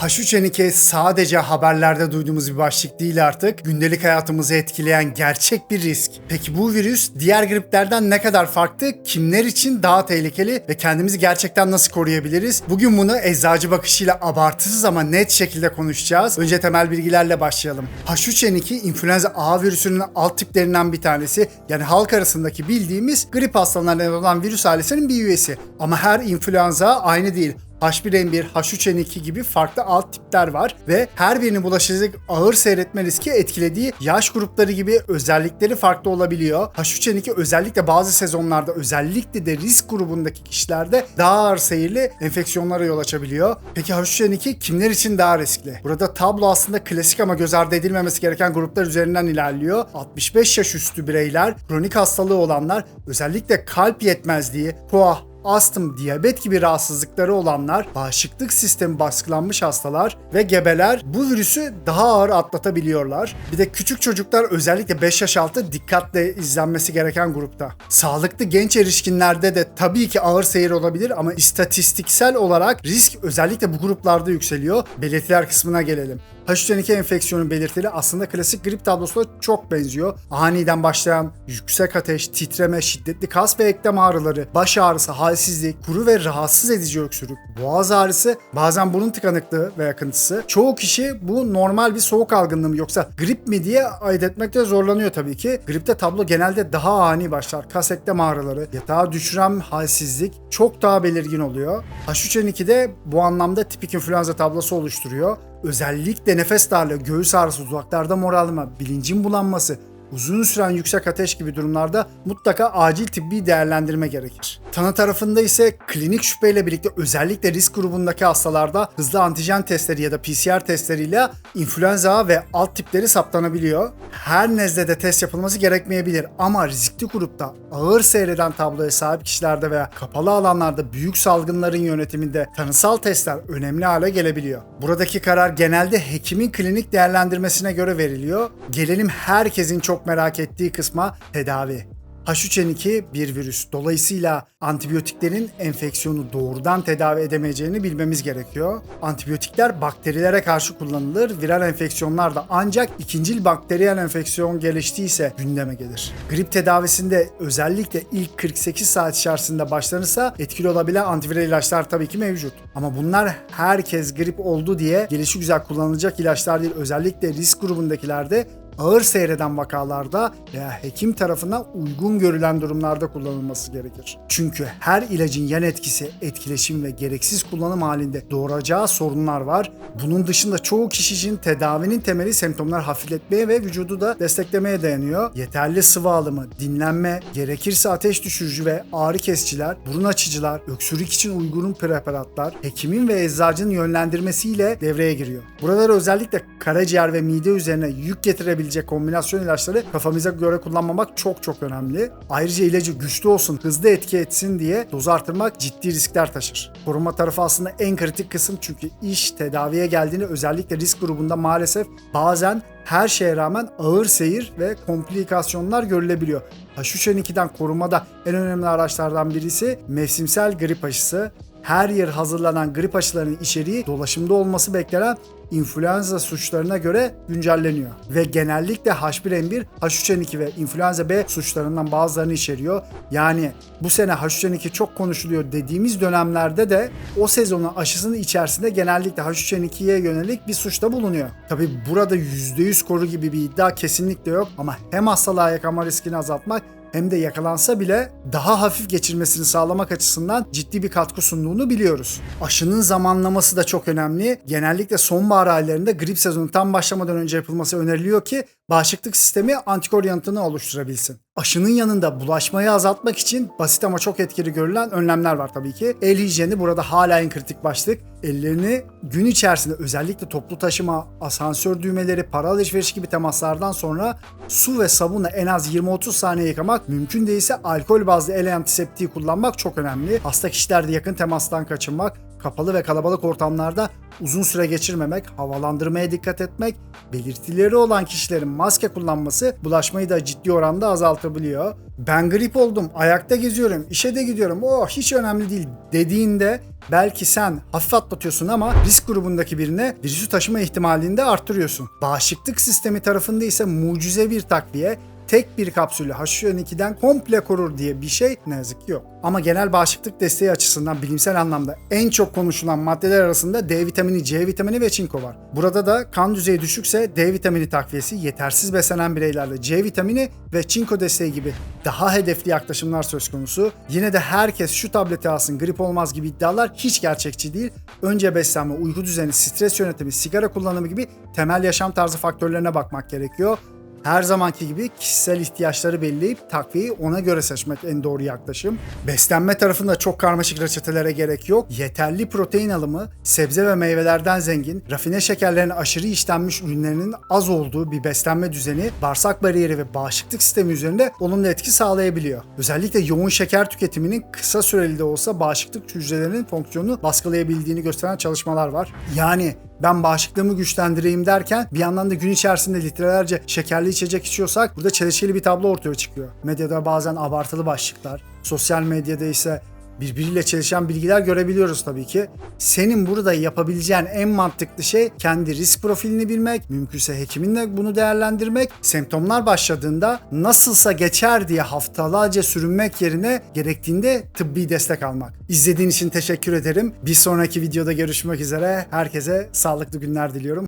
H3N2 sadece haberlerde duyduğumuz bir başlık değil artık. Gündelik hayatımızı etkileyen gerçek bir risk. Peki bu virüs diğer griplerden ne kadar farklı? Kimler için daha tehlikeli ve kendimizi gerçekten nasıl koruyabiliriz? Bugün bunu eczacı bakışıyla abartısız ama net şekilde konuşacağız. Önce temel bilgilerle başlayalım. H3N2 influenza A virüsünün alt tiplerinden bir tanesi. Yani halk arasındaki bildiğimiz grip hastalarından olan virüs ailesinin bir üyesi. Ama her influenza aynı değil. H1N1, H3N2 gibi farklı alt tipler var ve her birini bulaşıcılık ağır seyretme riski etkilediği yaş grupları gibi özellikleri farklı olabiliyor. H3N2 özellikle bazı sezonlarda özellikle de risk grubundaki kişilerde daha ağır seyirli enfeksiyonlara yol açabiliyor. Peki H3N2 kimler için daha riskli? Burada tablo aslında klasik ama göz ardı edilmemesi gereken gruplar üzerinden ilerliyor. 65 yaş üstü bireyler, kronik hastalığı olanlar, özellikle kalp yetmezliği, koa, astım, diyabet gibi rahatsızlıkları olanlar, bağışıklık sistemi baskılanmış hastalar ve gebeler bu virüsü daha ağır atlatabiliyorlar. Bir de küçük çocuklar özellikle 5 yaş altı dikkatle izlenmesi gereken grupta. Sağlıklı genç erişkinlerde de tabii ki ağır seyir olabilir ama istatistiksel olarak risk özellikle bu gruplarda yükseliyor. Belirtiler kısmına gelelim. H3N2 enfeksiyonu belirtileri aslında klasik grip tablosuna çok benziyor. Aniden başlayan yüksek ateş, titreme, şiddetli kas ve eklem ağrıları, baş ağrısı, halsizlik, kuru ve rahatsız edici öksürük, boğaz ağrısı, bazen burun tıkanıklığı ve akıntısı. Çoğu kişi bu normal bir soğuk algınlığı mı yoksa grip mi diye ayırt etmekte zorlanıyor tabii ki. Gripte tablo genelde daha ani başlar. Kas eklem ağrıları, yatağa düşüren halsizlik çok daha belirgin oluyor. H3N2'de bu anlamda tipik influenza tablosu oluşturuyor. Özellikle nefes darlığı, göğüs ağrısı, uzaklarda morarlama, bilincin bulanması, uzun süren yüksek ateş gibi durumlarda mutlaka acil tıbbi değerlendirme gerekir. Tanı tarafında ise klinik şüpheyle birlikte özellikle risk grubundaki hastalarda hızlı antijen testleri ya da PCR testleriyle influenza ve alt tipleri saptanabiliyor. Her nezlede test yapılması gerekmeyebilir ama riskli grupta ağır seyreden tabloya sahip kişilerde veya kapalı alanlarda büyük salgınların yönetiminde tanısal testler önemli hale gelebiliyor. Buradaki karar genelde hekimin klinik değerlendirmesine göre veriliyor. Gelelim herkesin çok merak ettiği kısma, tedavi. H3N2 bir virüs. Dolayısıyla antibiyotiklerin enfeksiyonu doğrudan tedavi edemeyeceğini bilmemiz gerekiyor. Antibiyotikler bakterilere karşı kullanılır. Viral enfeksiyonlar da ancak ikincil bakteriyel enfeksiyon geliştiyse gündeme gelir. Grip tedavisinde özellikle ilk 48 saat içerisinde başlanırsa etkili olabilen antiviral ilaçlar tabii ki mevcut. Ama bunlar herkes grip oldu diye gelişigüzel kullanılacak ilaçlar değil. Özellikle risk grubundakilerde ağır seyreden vakalarda veya hekim tarafından uygun görülen durumlarda kullanılması gerekir. Çünkü her ilacın yan etkisi, etkileşim ve gereksiz kullanım halinde doğuracağı sorunlar var. Bunun dışında çoğu kişi için tedavinin temeli semptomlar hafifletmeye ve vücudu da desteklemeye dayanıyor. Yeterli sıvı alımı, dinlenme, gerekirse ateş düşürücü ve ağrı kesiciler, burun açıcılar, öksürük için uygun preparatlar, hekimin ve eczacının yönlendirmesiyle devreye giriyor. Buraları özellikle karaciğer ve mide üzerine yük getirebilecek kombinasyon ilaçları kafamıza göre kullanmamak çok önemli. Ayrıca ilacı güçlü olsun, hızlı etki etsin diye doz artırmak ciddi riskler taşır. Korunma tarafı aslında en kritik kısım çünkü iş tedaviye geldiğinde özellikle risk grubunda maalesef bazen her şeye rağmen ağır seyir ve komplikasyonlar görülebiliyor. H3N2'den korunmada en önemli araçlardan birisi mevsimsel grip aşısı. Her yıl hazırlanan grip aşılarının içeriği dolaşımda olması beklenen influenza suçlarına göre güncelleniyor. Ve genellikle H1N1, H3N2 ve influenza B suçlarından bazılarını içeriyor. Yani bu sene H3N2 çok konuşuluyor dediğimiz dönemlerde de o sezonun aşısının içerisinde genellikle H3N2'ye yönelik bir suçta bulunuyor. Tabi burada %100 koru gibi bir iddia kesinlikle yok ama hem hastalığa yakalanma riskini azaltmak hem de yakalansa bile daha hafif geçirmesini sağlamak açısından ciddi bir katkı sunduğunu biliyoruz. Aşının zamanlaması da çok önemli. Genellikle sonbahar aylarında grip sezonu tam başlamadan önce yapılması öneriliyor ki bağışıklık sistemi antikor yanıtını oluşturabilsin. Aşının yanında bulaşmayı azaltmak için basit ama çok etkili görülen önlemler var tabii ki. El hijyeni burada hala en kritik başlık. Ellerini gün içerisinde özellikle toplu taşıma, asansör düğmeleri, para alışveriş gibi temaslardan sonra su ve sabunla en az 20-30 saniye yıkamak, mümkün değilse alkol bazlı el antiseptiği kullanmak çok önemli. Hasta kişilerde yakın temastan kaçınmak, kapalı ve kalabalık ortamlarda uzun süre geçirmemek, havalandırmaya dikkat etmek, belirtileri olan kişilerin maske kullanması bulaşmayı da ciddi oranda azaltabiliyor. Ben grip oldum, ayakta geziyorum, işe de gidiyorum, hiç önemli değil dediğinde belki sen hafif atlatıyorsun ama risk grubundaki birine virüsü taşıma ihtimalini de arttırıyorsun. Bağışıklık sistemi tarafında ise mucize bir takviye, tek bir kapsülü H1N2'den komple korur diye bir şey ne yazık ki yok. Ama genel bağışıklık desteği açısından bilimsel anlamda en çok konuşulan maddeler arasında D vitamini, C vitamini ve çinko var. Burada da kan düzeyi düşükse D vitamini takviyesi, yetersiz beslenen bireylerde C vitamini ve çinko desteği gibi daha hedefli yaklaşımlar söz konusu. Yine de herkes şu tableti alsın, grip olmaz gibi iddialar hiç gerçekçi değil. Önce beslenme, uyku düzeni, stres yönetimi, sigara kullanımı gibi temel yaşam tarzı faktörlerine bakmak gerekiyor. Her zamanki gibi kişisel ihtiyaçları belirleyip takviyeyi ona göre seçmek en doğru yaklaşım. Beslenme tarafında çok karmaşık reçetelere gerek yok. Yeterli protein alımı, sebze ve meyvelerden zengin, rafine şekerlerin aşırı işlenmiş ürünlerinin az olduğu bir beslenme düzeni bağırsak bariyeri ve bağışıklık sistemi üzerinde olumlu etki sağlayabiliyor. Özellikle yoğun şeker tüketiminin kısa süreli de olsa bağışıklık hücrelerinin fonksiyonunu baskılayabildiğini gösteren çalışmalar var. Yani ben bağışıklığımı güçlendireyim derken bir yandan da gün içerisinde litrelerce şekerli içecek içiyorsak burada çelişkili bir tablo ortaya çıkıyor. Medyada bazen abartılı başlıklar, sosyal medyada ise birbiriyle çelişen bilgiler görebiliyoruz tabii ki. Senin burada yapabileceğin en mantıklı şey kendi risk profilini bilmek, mümkünse hekiminle bunu değerlendirmek, semptomlar başladığında nasılsa geçer diye haftalarca sürünmek yerine gerektiğinde tıbbi destek almak. İzlediğin için teşekkür ederim. Bir sonraki videoda görüşmek üzere. Herkese sağlıklı günler diliyorum.